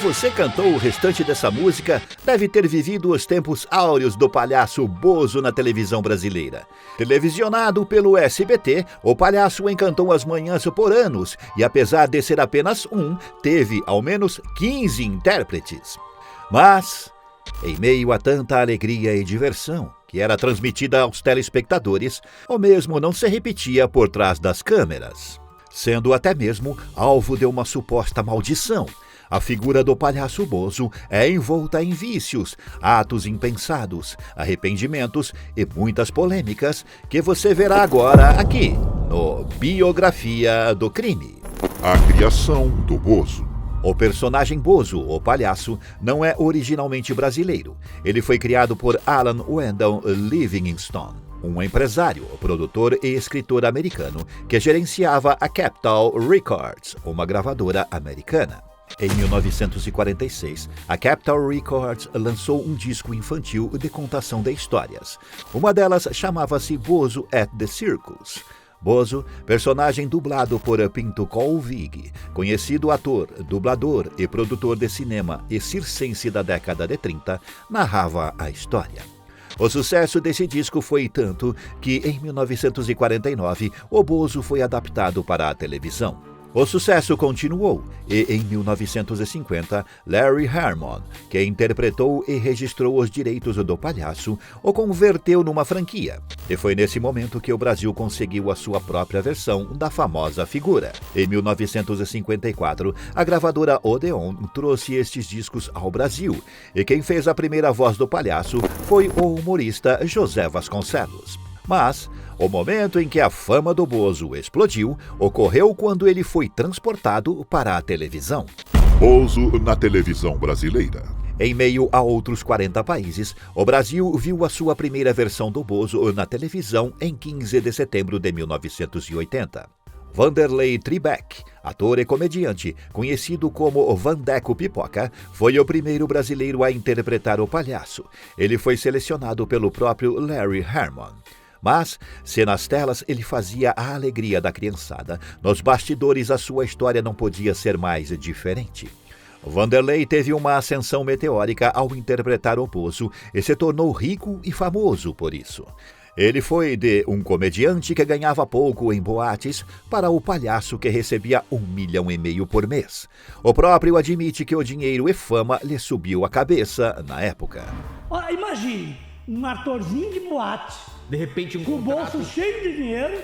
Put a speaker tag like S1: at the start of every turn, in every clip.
S1: você cantou o restante dessa música deve ter vivido os tempos áureos do palhaço Bozo na televisão brasileira. Televisionado pelo SBT, o palhaço encantou as manhãs por anos e, apesar de ser apenas um, teve ao menos 15 intérpretes. Mas, em meio a tanta alegria e diversão que era transmitida aos telespectadores, o mesmo não se repetia por trás das câmeras, sendo até mesmo alvo de uma suposta maldição. A figura do palhaço Bozo é envolta em vícios, atos impensados, arrependimentos e muitas polêmicas que você verá agora aqui no Biografia do Crime.
S2: A criação do Bozo.
S1: O personagem Bozo, o palhaço, não é originalmente brasileiro. Ele foi criado por Alan Wendell Livingstone, um empresário, produtor e escritor americano que gerenciava a Capitol Records, uma gravadora americana. Em 1946, a Capitol Records lançou um disco infantil de contação de histórias. Uma delas chamava-se Bozo at the Circus. Bozo, personagem dublado por Pinto Colvig, conhecido ator, dublador e produtor de cinema e circense da década de 30, narrava a história. O sucesso desse disco foi tanto que, em 1949, o Bozo foi adaptado para a televisão. O sucesso continuou e, em 1950, Larry Harmon, que interpretou e registrou os direitos do palhaço, o converteu numa franquia. E foi nesse momento que o Brasil conseguiu a sua própria versão da famosa figura. Em 1954, a gravadora Odeon trouxe estes discos ao Brasil, e quem fez a primeira voz do palhaço foi o humorista José Vasconcelos. Mas o momento em que a fama do Bozo explodiu ocorreu quando ele foi transportado para a televisão.
S2: Bozo na televisão brasileira.
S1: Em meio a outros 40 países, o Brasil viu a sua primeira versão do Bozo na televisão em 15 de setembro de 1980. Vanderlei Tribeck, ator e comediante, conhecido como Vandeco Pipoca, foi o primeiro brasileiro a interpretar o palhaço. Ele foi selecionado pelo próprio Larry Harmon. Mas, se nas telas ele fazia a alegria da criançada, nos bastidores a sua história não podia ser mais diferente. Vanderlei teve uma ascensão meteórica ao interpretar o Bozo e se tornou rico e famoso por isso. Ele foi de um comediante que ganhava pouco em boates para o palhaço que recebia 1,5 milhão por mês. O próprio admite que o dinheiro e fama lhe subiu a cabeça na época.
S3: Imagine um atorzinho de boate,
S4: de repente
S3: com o bolso cheio de dinheiro,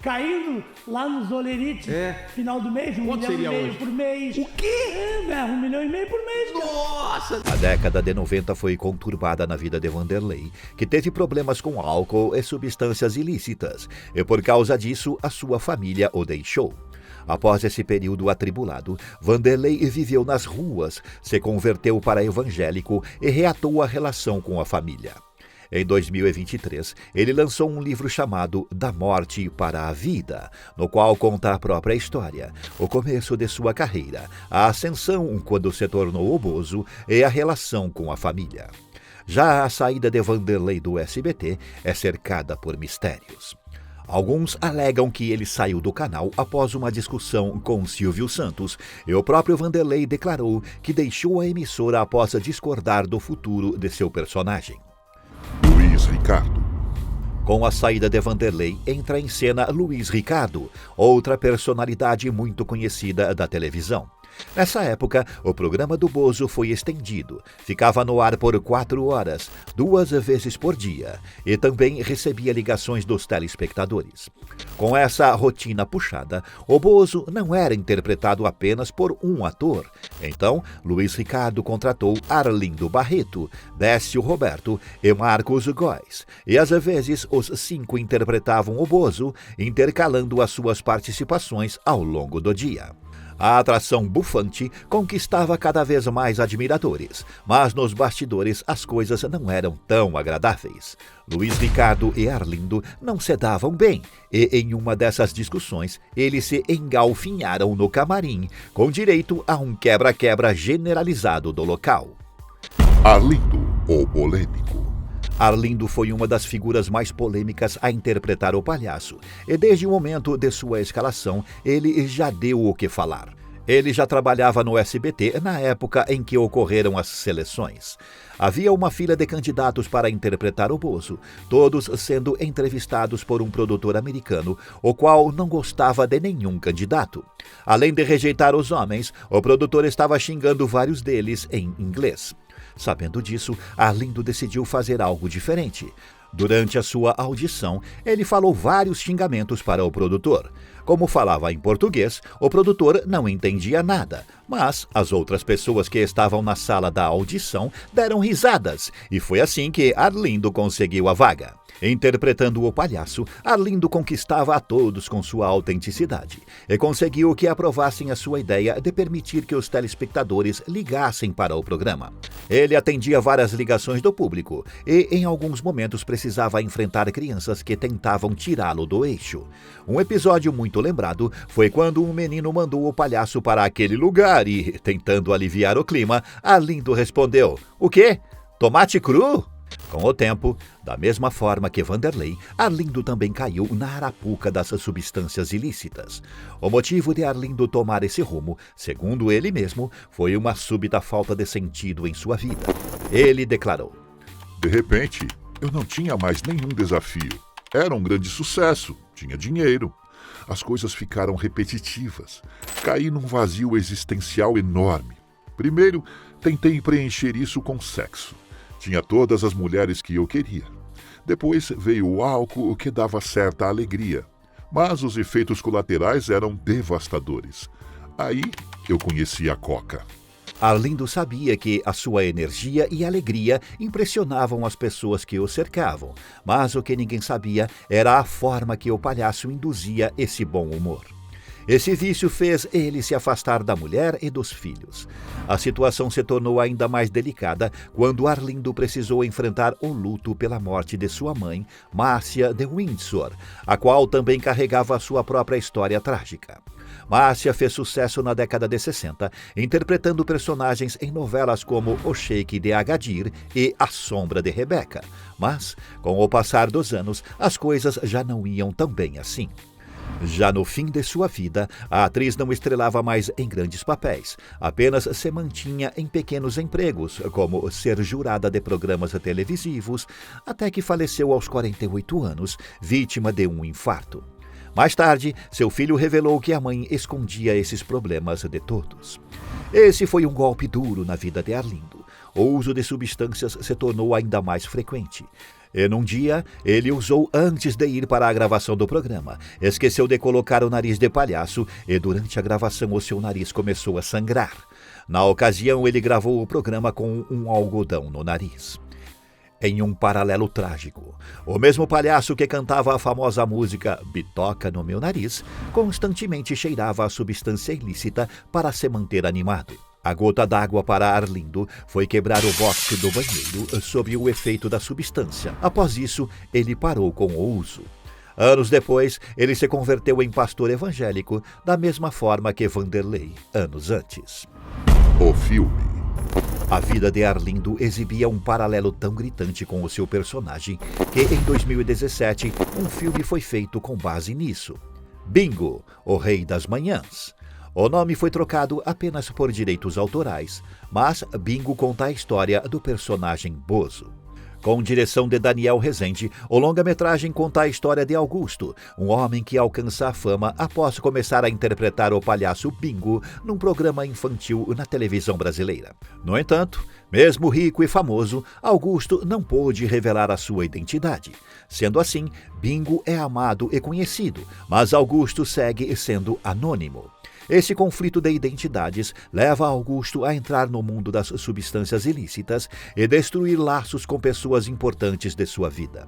S3: caindo lá nos olerites, final do mês, 1,5 milhão por mês.
S4: O quê?
S3: 1,5 milhão por mês.
S4: Nossa!
S1: A década de 90 foi conturbada na vida de Vanderlei, que teve problemas com álcool e substâncias ilícitas, e por causa disso a sua família o deixou. Após esse período atribulado, Vanderlei viveu nas ruas, se converteu para evangélico e reatou a relação com a família. Em 2023, ele lançou um livro chamado Da Morte para a Vida, no qual conta a própria história, o começo de sua carreira, a ascensão quando se tornou o Bozo e a relação com a família. Já a saída de Vanderlei do SBT é cercada por mistérios. Alguns alegam que ele saiu do canal após uma discussão com Silvio Santos, e o próprio Vanderlei declarou que deixou a emissora após discordar do futuro de seu personagem.
S2: Luiz Ricardo.
S1: Com a saída de Vanderlei, entra em cena Luiz Ricardo, outra personalidade muito conhecida da televisão. Nessa época, o programa do Bozo foi estendido, ficava no ar por 4 horas, 2 vezes por dia, e também recebia ligações dos telespectadores. Com essa rotina puxada, o Bozo não era interpretado apenas por um ator. Então, Luiz Ricardo contratou Arlindo Barreto, Décio Roberto e Marcos Góes, e às vezes os 5 interpretavam o Bozo, intercalando as suas participações ao longo do dia. A atração bufante conquistava cada vez mais admiradores, mas nos bastidores as coisas não eram tão agradáveis. Luiz Ricardo e Arlindo não se davam bem, e em uma dessas discussões eles se engalfinharam no camarim, com direito a um quebra-quebra generalizado do local.
S2: Arlindo, o polêmico.
S1: Arlindo foi uma das figuras mais polêmicas a interpretar o palhaço, e desde o momento de sua escalação, ele já deu o que falar. Ele já trabalhava no SBT na época em que ocorreram as seleções. Havia uma fila de candidatos para interpretar o Bozo, todos sendo entrevistados por um produtor americano, o qual não gostava de nenhum candidato. Além de rejeitar os homens, o produtor estava xingando vários deles em inglês. Sabendo disso, Arlindo decidiu fazer algo diferente. Durante a sua audição, ele falou vários xingamentos para o produtor. Como falava em português, o produtor não entendia nada, mas as outras pessoas que estavam na sala da audição deram risadas, e foi assim que Arlindo conseguiu a vaga. Interpretando o palhaço, Arlindo conquistava a todos com sua autenticidade e conseguiu que aprovassem a sua ideia de permitir que os telespectadores ligassem para o programa. Ele atendia várias ligações do público e, em alguns momentos, precisava enfrentar crianças que tentavam tirá-lo do eixo. Um episódio muito lembrado foi quando um menino mandou o palhaço para aquele lugar e, tentando aliviar o clima, Arlindo respondeu: "O quê? Tomate cru?" Com o tempo, da mesma forma que Vanderlei, Arlindo também caiu na arapuca das substâncias ilícitas. O motivo de Arlindo tomar esse rumo, segundo ele mesmo, foi uma súbita falta de sentido em sua vida. Ele declarou:
S2: De repente, eu não tinha mais nenhum desafio. Era um grande sucesso, tinha dinheiro. As coisas ficaram repetitivas. Caí num vazio existencial enorme. Primeiro, tentei preencher isso com sexo. Tinha todas as mulheres que eu queria. Depois veio o álcool, o que dava certa alegria. Mas os efeitos colaterais eram devastadores. Aí eu conheci a coca.
S1: Arlindo sabia que a sua energia e alegria impressionavam as pessoas que o cercavam, mas o que ninguém sabia era a forma que o palhaço induzia esse bom humor. Esse vício fez ele se afastar da mulher e dos filhos. A situação se tornou ainda mais delicada quando Arlindo precisou enfrentar o luto pela morte de sua mãe, Márcia de Windsor, a qual também carregava a sua própria história trágica. Márcia fez sucesso na década de 60, interpretando personagens em novelas como O Sheik de Agadir e A Sombra de Rebeca. Mas, com o passar dos anos, as coisas já não iam tão bem assim. Já no fim de sua vida, a atriz não estrelava mais em grandes papéis, apenas se mantinha em pequenos empregos, como ser jurada de programas televisivos, até que faleceu aos 48 anos, vítima de um infarto. Mais tarde, seu filho revelou que a mãe escondia esses problemas de todos. Esse foi um golpe duro na vida de Arlindo. O uso de substâncias se tornou ainda mais frequente. E num dia, ele usou antes de ir para a gravação do programa. Esqueceu de colocar o nariz de palhaço e durante a gravação o seu nariz começou a sangrar. Na ocasião, ele gravou o programa com um algodão no nariz. Em um paralelo trágico, o mesmo palhaço que cantava a famosa música Bitoca no Meu Nariz, constantemente cheirava a substância ilícita para se manter animado. A gota d'água para Arlindo foi quebrar o boxe do banheiro sob o efeito da substância. Após isso, ele parou com o uso. Anos depois, ele se converteu em pastor evangélico, da mesma forma que Vanderlei, anos antes.
S2: O filme.
S1: A vida de Arlindo exibia um paralelo tão gritante com o seu personagem que, em 2017, um filme foi feito com base nisso. Bingo, o Rei das Manhãs. O nome foi trocado apenas por direitos autorais, mas Bingo conta a história do personagem Bozo. Com direção de Daniel Rezende, o longa-metragem conta a história de Augusto, um homem que alcança a fama após começar a interpretar o palhaço Bingo num programa infantil na televisão brasileira. No entanto, mesmo rico e famoso, Augusto não pôde revelar a sua identidade. Sendo assim, Bingo é amado e conhecido, mas Augusto segue sendo anônimo. Esse conflito de identidades leva Augusto a entrar no mundo das substâncias ilícitas e destruir laços com pessoas importantes de sua vida.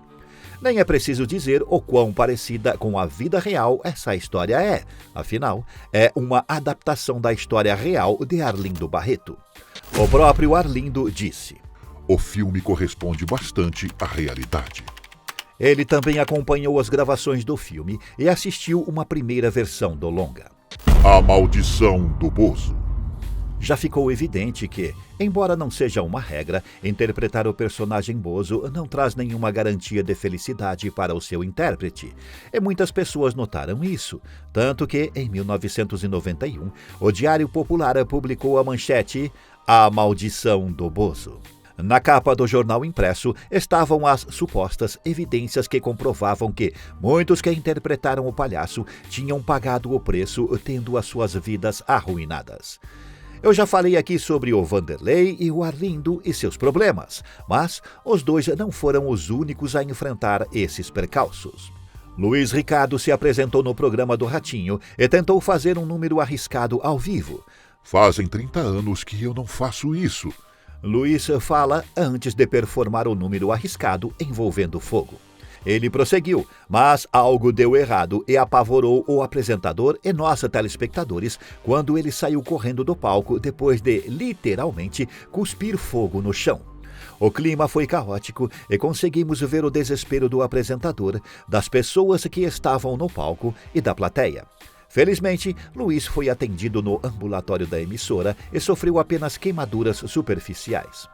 S1: Nem é preciso dizer o quão parecida com a vida real essa história é. Afinal, é uma adaptação da história real de Arlindo Barreto. O próprio Arlindo disse:
S2: O filme corresponde bastante à realidade.
S1: Ele também acompanhou as gravações do filme e assistiu uma primeira versão do longa.
S2: A Maldição do Bozo.
S1: Já ficou evidente que, embora não seja uma regra, interpretar o personagem Bozo não traz nenhuma garantia de felicidade para o seu intérprete. E muitas pessoas notaram isso, tanto que, em 1991, o Diário Popular publicou a manchete A Maldição do Bozo. Na capa do jornal impresso estavam as supostas evidências que comprovavam que muitos que interpretaram o palhaço tinham pagado o preço, tendo as suas vidas arruinadas. Eu já falei aqui sobre o Vanderlei e o Arlindo e seus problemas, mas os dois não foram os únicos a enfrentar esses percalços. Luiz Ricardo se apresentou no programa do Ratinho e tentou fazer um número arriscado ao vivo.
S2: Fazem 30 anos que eu não faço isso.
S1: Luiz fala antes de performar o número arriscado envolvendo fogo. Ele prosseguiu, mas algo deu errado e apavorou o apresentador e nós telespectadores quando ele saiu correndo do palco depois de, literalmente, cuspir fogo no chão. O clima foi caótico e conseguimos ver o desespero do apresentador, das pessoas que estavam no palco e da plateia. Felizmente, Luiz foi atendido no ambulatório da emissora e sofreu apenas queimaduras superficiais.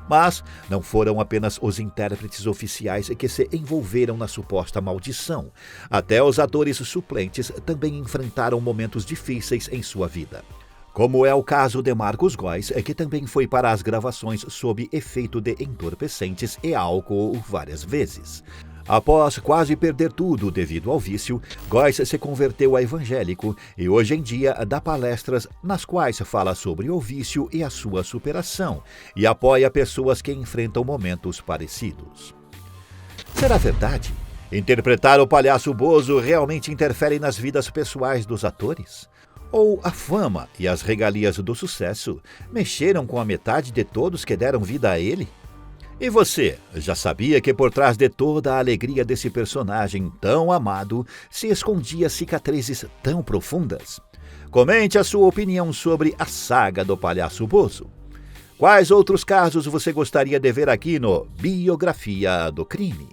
S1: Mas não foram apenas os intérpretes oficiais que se envolveram na suposta maldição. Até os atores suplentes também enfrentaram momentos difíceis em sua vida. Como é o caso de Marcos Góes, que também foi para as gravações sob efeito de entorpecentes e álcool várias vezes. Após quase perder tudo devido ao vício, Góes se converteu a evangélico e hoje em dia dá palestras nas quais fala sobre o vício e a sua superação e apoia pessoas que enfrentam momentos parecidos. Será verdade? Interpretar o palhaço Bozo realmente interfere nas vidas pessoais dos atores? Ou a fama e as regalias do sucesso mexeram com a metade de todos que deram vida a ele? E você, já sabia que por trás de toda a alegria desse personagem tão amado se escondia cicatrizes tão profundas? Comente a sua opinião sobre a saga do Palhaço Bozo. Quais outros casos você gostaria de ver aqui no Biografia do Crime?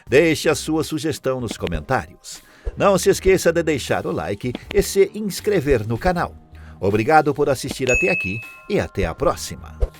S1: Deixe a sua sugestão nos comentários. Não se esqueça de deixar o like e se inscrever no canal. Obrigado por assistir até aqui e até a próxima.